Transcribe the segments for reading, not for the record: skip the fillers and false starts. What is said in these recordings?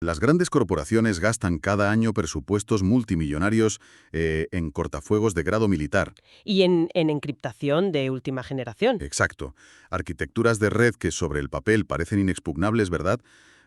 Las grandes corporaciones gastan cada año presupuestos multimillonarios en cortafuegos de grado militar. Y en encriptación de última generación. Exacto. Arquitecturas de red que sobre el papel parecen inexpugnables, ¿verdad?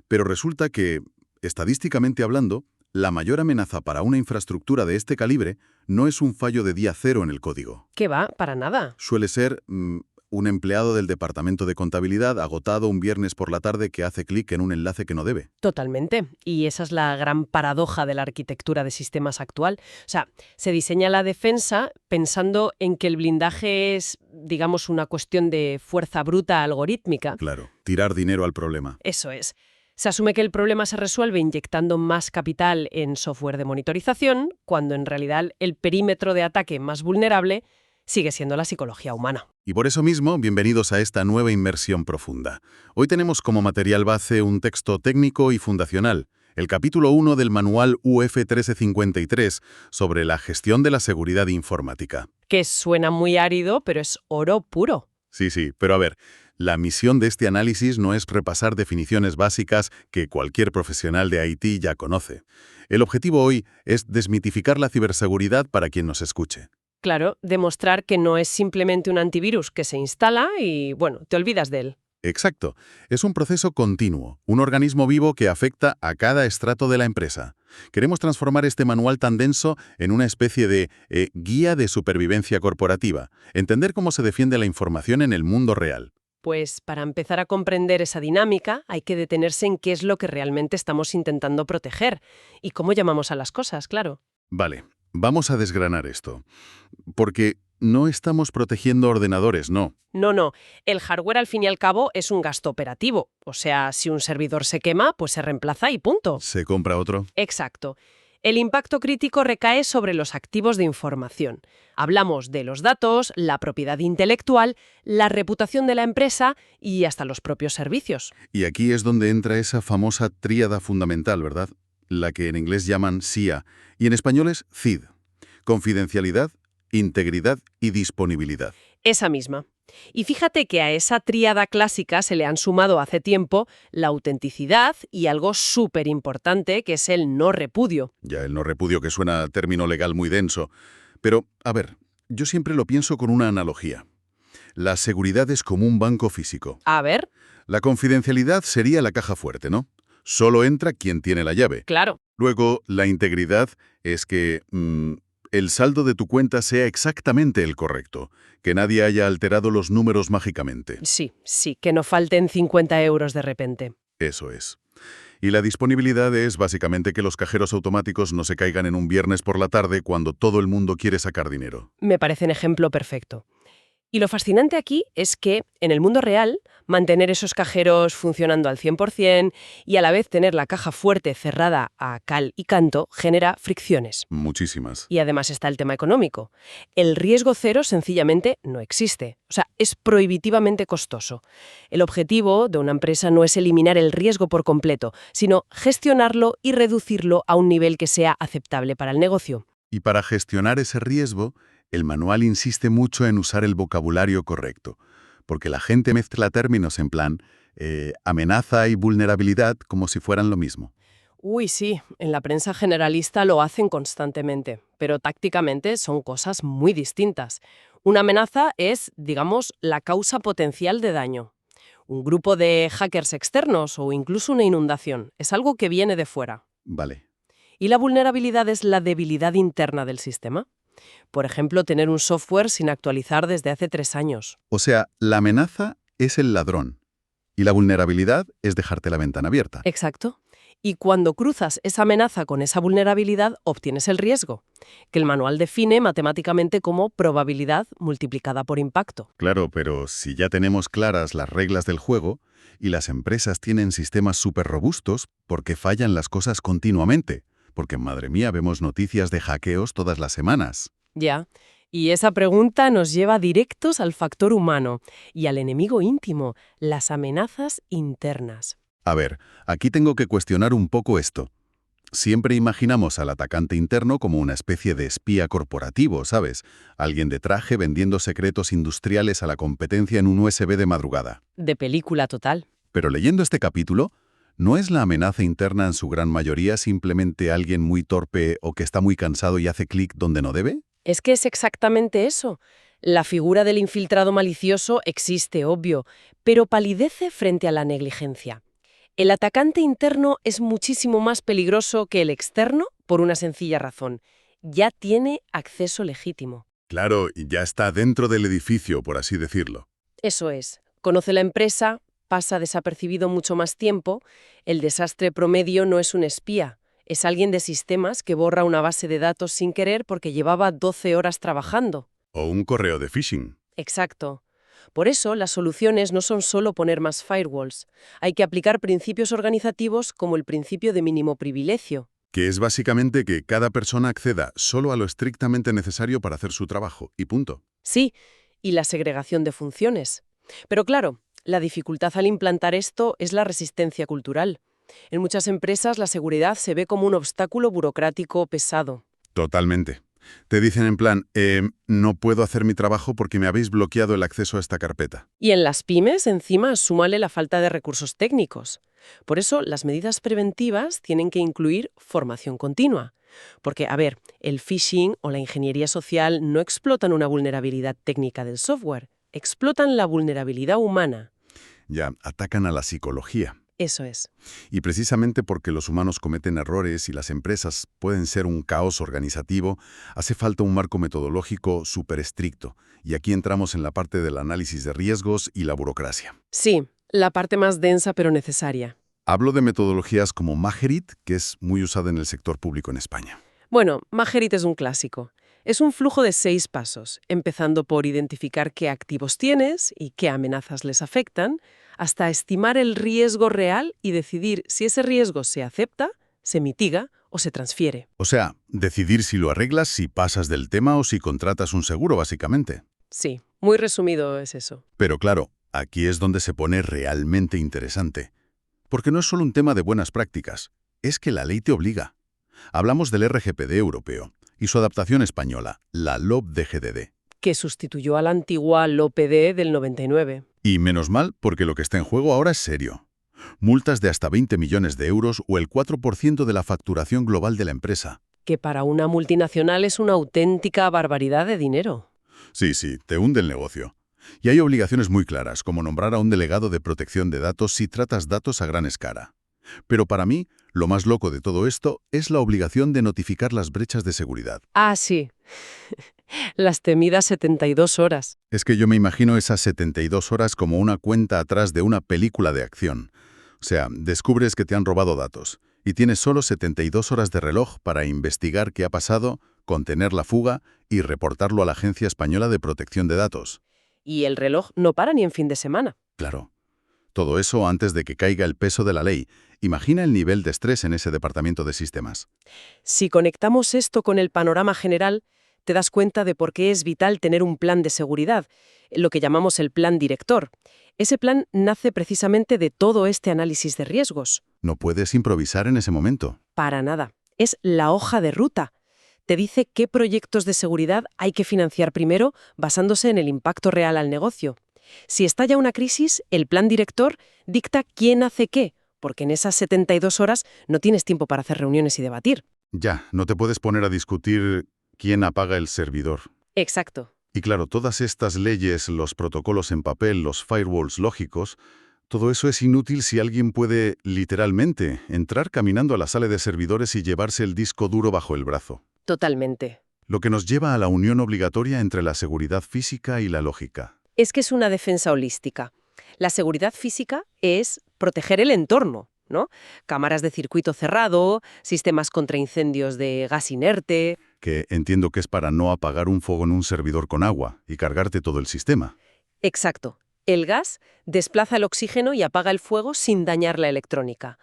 Pero resulta que, estadísticamente hablando, la mayor amenaza para una infraestructura de este calibre no es un fallo de día cero en el código. ¿Qué va? Para nada. Suele ser un empleado del departamento de contabilidad agotado un viernes por la tarde que hace clic en un enlace que no debe. Totalmente. Y esa es la gran paradoja de la arquitectura de sistemas actual. O sea, se diseña la defensa pensando en que el blindaje es, digamos, una cuestión de fuerza bruta algorítmica. Claro, tirar dinero al problema. Eso es. Se asume que el problema se resuelve inyectando más capital en software de monitorización, cuando en realidad el perímetro de ataque más vulnerable sigue siendo la psicología humana. Y por eso mismo, bienvenidos a esta nueva inmersión profunda. Hoy tenemos como material base un texto técnico y fundacional, el capítulo 1 del manual UF 1353 sobre la gestión de la seguridad informática. Que suena muy árido, pero es oro puro. Sí, pero a ver, la misión de este análisis no es repasar definiciones básicas que cualquier profesional de IT ya conoce. El objetivo hoy es desmitificar la ciberseguridad para quien nos escuche. Claro, demostrar que no es simplemente un antivirus que se instala y, bueno, te olvidas de él. Exacto. Es un proceso continuo, un organismo vivo que afecta a cada estrato de la empresa. Queremos transformar este manual tan denso en una especie de guía de supervivencia corporativa, entender cómo se defiende la información en el mundo real. Pues para empezar a comprender esa dinámica hay que detenerse en qué es lo que realmente estamos intentando proteger y cómo llamamos a las cosas, claro. Vale, vamos a desgranar esto. Porque no estamos protegiendo ordenadores, no. No. El hardware al fin y al cabo es un gasto operativo. O sea, si un servidor se quema, pues se reemplaza y punto. ¿Se compra otro? Exacto. El impacto crítico recae sobre los activos de información. Hablamos de los datos, la propiedad intelectual, la reputación de la empresa y hasta los propios servicios. Y aquí es donde entra esa famosa tríada fundamental, ¿verdad? La que en inglés llaman SIA y en español es CID. Confidencialidad, integridad y disponibilidad. Esa misma. Y fíjate que a esa tríada clásica se le han sumado hace tiempo la autenticidad y algo súper importante que es el no repudio. Ya el no repudio que suena a término legal muy denso. Pero, a ver, yo siempre lo pienso con una analogía. La seguridad es como un banco físico. A ver, La confidencialidad sería la caja fuerte, ¿no? Solo entra quien tiene la llave. claro. Luego, la integridad es que el saldo de tu cuenta sea exactamente el correcto, que nadie haya alterado los números mágicamente. Sí, que no falten 50 euros de repente. Eso es. Y la disponibilidad es básicamente que los cajeros automáticos no se caigan en un viernes por la tarde cuando todo el mundo quiere sacar dinero. Me parece un ejemplo perfecto. Y lo fascinante aquí es que, en el mundo real, mantener esos cajeros funcionando al 100% y a la vez tener la caja fuerte cerrada a cal y canto genera fricciones. Muchísimas. Y además está el tema económico. El riesgo cero sencillamente no existe. O sea, es prohibitivamente costoso. El objetivo de una empresa no es eliminar el riesgo por completo, sino gestionarlo y reducirlo a un nivel que sea aceptable para el negocio. Y para gestionar ese riesgo, el manual insiste mucho en usar el vocabulario correcto, porque la gente mezcla términos en plan amenaza y vulnerabilidad como si fueran lo mismo. Uy, sí, en la prensa generalista lo hacen constantemente, pero tácticamente son cosas muy distintas. Una amenaza es, digamos, la causa potencial de daño. Un grupo de hackers externos o incluso una inundación es algo que viene de fuera. Vale. Y la vulnerabilidad es la debilidad interna del sistema. Por ejemplo, tener un software sin actualizar desde hace 3 años. O sea, la amenaza es el ladrón y la vulnerabilidad es dejarte la ventana abierta. Exacto. Y cuando cruzas esa amenaza con esa vulnerabilidad, obtienes el riesgo, que el manual define matemáticamente como probabilidad multiplicada por impacto. Claro, pero si ya tenemos claras las reglas del juego y las empresas tienen sistemas súper robustos, ¿por qué fallan las cosas continuamente? Porque, madre mía, vemos noticias de hackeos todas las semanas. Ya. Y esa pregunta nos lleva directos al factor humano y al enemigo íntimo, las amenazas internas. A ver, aquí tengo que cuestionar un poco esto. Siempre imaginamos al atacante interno como una especie de espía corporativo, ¿sabes? Alguien de traje vendiendo secretos industriales a la competencia en un USB de madrugada. De película total. Pero leyendo este capítulo, ¿No es la amenaza interna en su gran mayoría simplemente alguien muy torpe o que está muy cansado y hace clic donde no debe? Es que es exactamente eso. La figura del infiltrado malicioso existe, obvio, pero palidece frente a la negligencia. El atacante interno es muchísimo más peligroso que el externo por una sencilla razón. Ya tiene acceso legítimo. Claro, y ya está dentro del edificio, por así decirlo. Eso es. Conoce la empresa, pasa desapercibido mucho más tiempo. El desastre promedio no es un espía. Es alguien de sistemas que borra una base de datos sin querer porque llevaba 12 horas trabajando. O un correo de phishing. Exacto. Por eso, las soluciones no son solo poner más firewalls. Hay que aplicar principios organizativos como el principio de mínimo privilegio. Que es básicamente que cada persona acceda solo a lo estrictamente necesario para hacer su trabajo, y punto. Sí, y la segregación de funciones. Pero claro, la dificultad al implantar esto es la resistencia cultural. En muchas empresas la seguridad se ve como un obstáculo burocrático pesado. Totalmente. Te dicen en plan, no puedo hacer mi trabajo porque me habéis bloqueado el acceso a esta carpeta. Y en las pymes, encima, súmale la falta de recursos técnicos. Por eso, las medidas preventivas tienen que incluir formación continua. Porque, a ver, el phishing o la ingeniería social no explotan una vulnerabilidad técnica del software, explotan la vulnerabilidad humana. Ya, atacan a la psicología. Eso es. Y precisamente porque los humanos cometen errores y las empresas pueden ser un caos organizativo, hace falta un marco metodológico súper estricto. Y aquí entramos en la parte del análisis de riesgos y la burocracia. Sí, la parte más densa pero necesaria. Hablo de metodologías como Magerit, que es muy usada en el sector público en España. Bueno, Magerit es un clásico. Es un flujo de 6 pasos, empezando por identificar qué activos tienes y qué amenazas les afectan, hasta estimar el riesgo real y decidir si ese riesgo se acepta, se mitiga o se transfiere. O sea, decidir si lo arreglas, si pasas del tema o si contratas un seguro, básicamente. Sí, muy resumido es eso. Pero claro, aquí es donde se pone realmente interesante. Porque no es solo un tema de buenas prácticas, es que la ley te obliga. Hablamos del RGPD europeo y su adaptación española, la LOPDGDD. Que sustituyó a la antigua LOPD del 99. Y menos mal, porque lo que está en juego ahora es serio. Multas de hasta 20 millones de euros o el 4% de la facturación global de la empresa. Que para una multinacional es una auténtica barbaridad de dinero. Sí, te hunde el negocio. Y hay obligaciones muy claras, como nombrar a un delegado de protección de datos si tratas datos a gran escala. Pero para mí, lo más loco de todo esto es la obligación de notificar las brechas de seguridad. Ah, sí. Las temidas 72 horas. Es que yo me imagino esas 72 horas como una cuenta atrás de una película de acción. O sea, descubres que te han robado datos y tienes solo 72 horas de reloj para investigar qué ha pasado, contener la fuga y reportarlo a la Agencia Española de Protección de Datos. Y el reloj no para ni en fin de semana. Claro. Todo eso antes de que caiga el peso de la ley. Imagina el nivel de estrés en ese departamento de sistemas. Si conectamos esto con el panorama general, te das cuenta de por qué es vital tener un plan de seguridad, lo que llamamos el plan director. Ese plan nace precisamente de todo este análisis de riesgos. No puedes improvisar en ese momento. Para nada. Es la hoja de ruta. Te dice qué proyectos de seguridad hay que financiar primero basándose en el impacto real al negocio. Si estalla una crisis, el plan director dicta quién hace qué, porque en esas 72 horas no tienes tiempo para hacer reuniones y debatir. Ya, no te puedes poner a discutir quién apaga el servidor. Exacto. Y claro, todas estas leyes, los protocolos en papel, los firewalls lógicos, todo eso es inútil si alguien puede, literalmente, entrar caminando a la sala de servidores y llevarse el disco duro bajo el brazo. Totalmente. Lo que nos lleva a la unión obligatoria entre la seguridad física y la lógica. Es que es una defensa holística. La seguridad física es proteger el entorno, ¿no? Cámaras de circuito cerrado, sistemas contra incendios de gas inerte. Que entiendo que es para no apagar un fuego en un servidor con agua y cargarte todo el sistema. Exacto. El gas desplaza el oxígeno y apaga el fuego sin dañar la electrónica.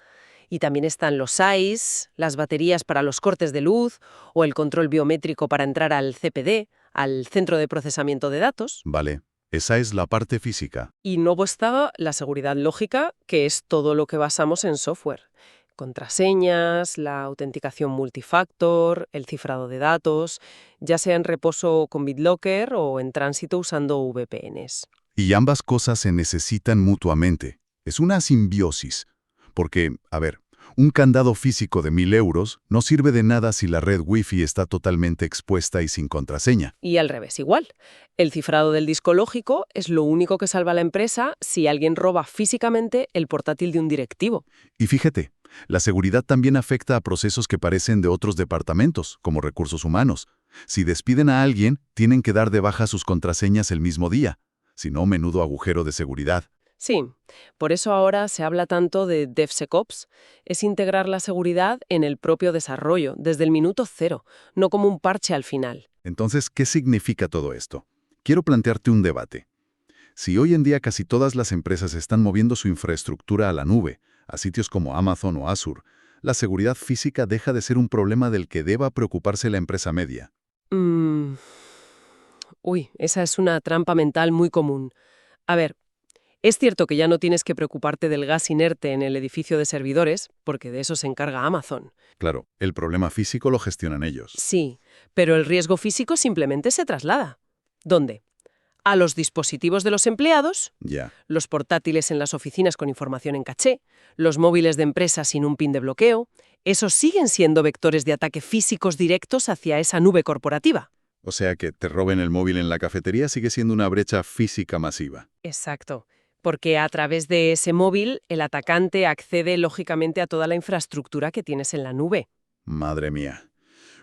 Y también están los SAIs, las baterías para los cortes de luz o el control biométrico para entrar al CPD, al Centro de Procesamiento de Datos. Vale, esa es la parte física. Y luego está la seguridad lógica, que es todo lo que basamos en software. Contraseñas, la autenticación multifactor, el cifrado de datos, ya sea en reposo con BitLocker o en tránsito usando VPNs. Y ambas cosas se necesitan mutuamente. Es una simbiosis. Porque, a ver, un candado físico de 1.000 euros no sirve de nada si la red Wi-Fi está totalmente expuesta y sin contraseña. Y al revés igual. El cifrado del disco lógico es lo único que salva a la empresa si alguien roba físicamente el portátil de un directivo. Y fíjate, la seguridad también afecta a procesos que parecen de otros departamentos, como recursos humanos. Si despiden a alguien, tienen que dar de baja sus contraseñas el mismo día. Si no, menudo agujero de seguridad. Sí, por eso ahora se habla tanto de DevSecOps. Es integrar la seguridad en el propio desarrollo, desde el minuto cero, no como un parche al final. Entonces, ¿qué significa todo esto? Quiero plantearte un debate. Si hoy en día casi todas las empresas están moviendo su infraestructura a la nube, a sitios como Amazon o Azure, la seguridad física deja de ser un problema del que deba preocuparse la empresa media. Uy, esa es una trampa mental muy común. A ver, es cierto que ya no tienes que preocuparte del gas inerte en el edificio de servidores, porque de eso se encarga Amazon. Claro, el problema físico lo gestionan ellos. Sí, pero el riesgo físico simplemente se traslada. ¿Dónde? A los dispositivos de los empleados, Ya. los portátiles en las oficinas con información en caché, los móviles de empresa sin un pin de bloqueo. Esos siguen siendo vectores de ataque físicos directos hacia esa nube corporativa. O sea que te roben el móvil en la cafetería sigue siendo una brecha física masiva. Exacto. Porque a través de ese móvil, el atacante accede lógicamente a toda la infraestructura que tienes en la nube. Madre mía.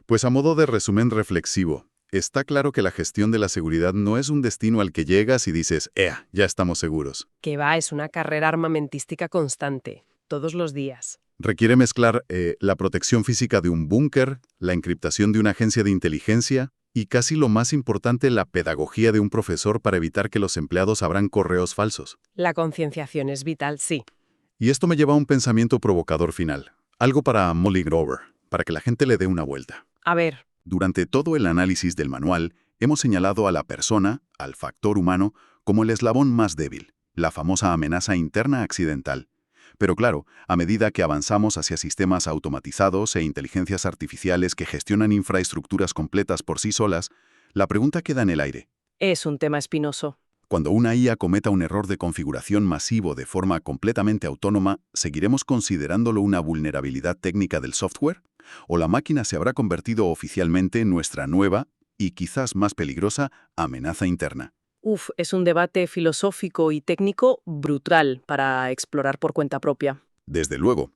Pues a modo de resumen reflexivo, está claro que la gestión de la seguridad no es un destino al que llegas y dices, ¡ea! Ya estamos seguros. Que es una carrera armamentística constante, todos los días. Requiere mezclar la protección física de un búnker, la encriptación de una agencia de inteligencia y casi lo más importante, la pedagogía de un profesor para evitar que los empleados abran correos falsos. La concienciación es vital, sí. Y esto me lleva a un pensamiento provocador final. Algo para mulling over, para que la gente le dé una vuelta. A ver, Durante todo el análisis del manual, hemos señalado a la persona, al factor humano, como el eslabón más débil, la famosa amenaza interna accidental. Pero claro, a medida que avanzamos hacia sistemas automatizados e inteligencias artificiales que gestionan infraestructuras completas por sí solas, la pregunta queda en el aire. es un tema espinoso. Cuando una IA cometa un error de configuración masivo de forma completamente autónoma, ¿seguiremos considerándolo una vulnerabilidad técnica del software? ¿O la máquina se habrá convertido oficialmente en nuestra nueva, y quizás más peligrosa, amenaza interna? Es un debate filosófico y técnico brutal para explorar por cuenta propia. Desde luego,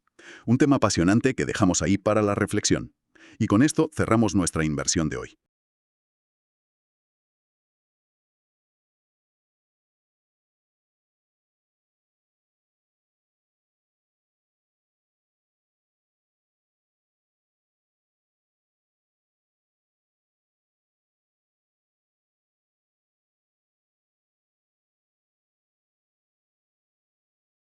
un tema apasionante que dejamos ahí para la reflexión. Y con esto cerramos nuestra inversión de hoy.